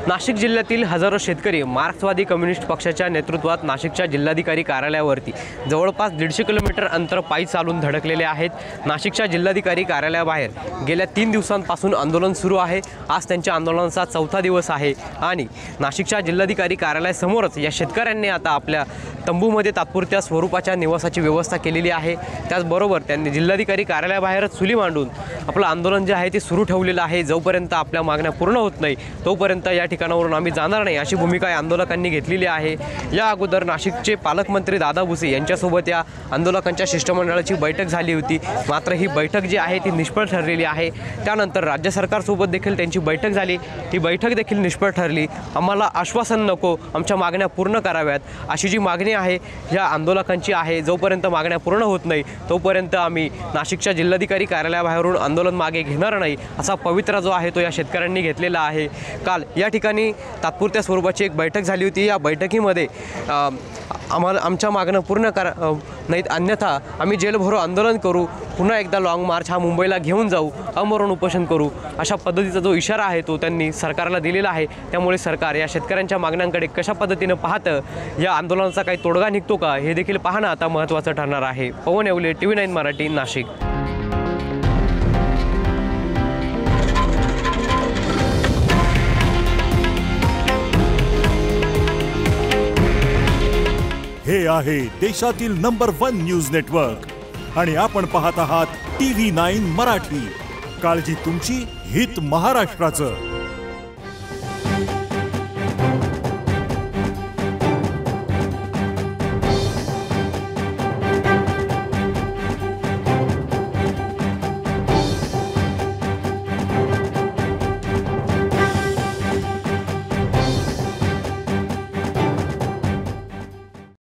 नाशिक जिल्ह्यातील हजारो शेतकरी मार्क्सवादी कम्युनिस्ट पक्षाच्या नेतृत्वात नाशिकच्या जिल्हाधिकारी कार्यालयावरती जवळपास 150 किलोमीटर अंतर पायी चालून धडकलेले आहेत। नाशिकच्या जिल्हाधिकारी कार्यालयाबाहेर गेल्या 3 दिवसांपासून आंदोलन सुरू आहे। आज त्यांच्या आंदोलनाचा 4था दिवस आहे आणि नाशिकच्या जिल्हाधिकारी कार्यालयासमोरच या शेतकऱ्यांनी आता आपल्या तंबूमध्ये तात्पुरत्या स्वरूपाच्या निवासाची व्यवस्था केलेली आहे। त्याचबरोबर त्यांनी जिल्हाधिकारी कार्यालयाबाहेरच चुली मांडून आपलं आंदोलन जे आहे ते सुरू ठेवलेलं आहे। जोपर्यंत आपल्या मागण्या पूर्ण होत नाही तोपर्यंत या ठिकाणावरून आम्ही जाणार नाही अशी भूमिका या आंदोलकांनी घेतलेली आहे। या अगोदर नाशिकचे पालकमंत्री दादा भुसे यांच्यासोबत या आंदोलकांच्या शिष्टमंडळाची बैठक झाली होती, मात्र ही बैठक जी आहे ती निष्फळ ठरलेली आहे। त्यानंतर राज्य सरकारसोबत देखील त्यांची बैठक झाली, ही बैठक देखील निष्फळ ठरली। आम्हाला आश्वासन नको, आमच्या मागण्या पूर्ण कराव्यात अशी जी मागणी आहे या आंदोलकांची आहे। जोपर्यंत मागण्या पूर्ण होत नाही तोपर्यंत आम्ही नाशिकच्या जिल्हाधिकारी कार्यालयाबाहेरून आंदोलन मागे घेणार नाही असा पवित्रा जो आहे तो या शेतकऱ्यांनी घेतलेला आहे। काल या ठिकाणी तात्पुरत्या स्वरूपाची एक बैठक झाली होती। या बैठकीमध्ये आम्हाला आमच्या मागण्या पूर्ण नाहीत अन्यथा आम्ही जेलभरो आंदोलन करू, पुन्हा एकदा लाँग मार्च हा मुंबईला घेऊन जाऊ, आमरण उपोषण करू अशा पद्धतीचा जो इशारा आहे तो त्यांनी सरकारला दिलेला आहे। त्यामुळे सरकार या शेतकऱ्यांच्या मागण्यांकडे कशा पद्धतीने पाहतं, या आंदोलनाचा काही तोडगा निघतो का हे देखील पाहणं आता महत्त्वाचं ठरणार आहे। पवन येवले, TV9 मराठी, नाशिक। हे आहे देशातील नंबर 1 न्यूज नेटवर्क आणि आपण पाहत आहात TV9 मराठी। काळजी तुमची, हित महाराष्ट्राचं।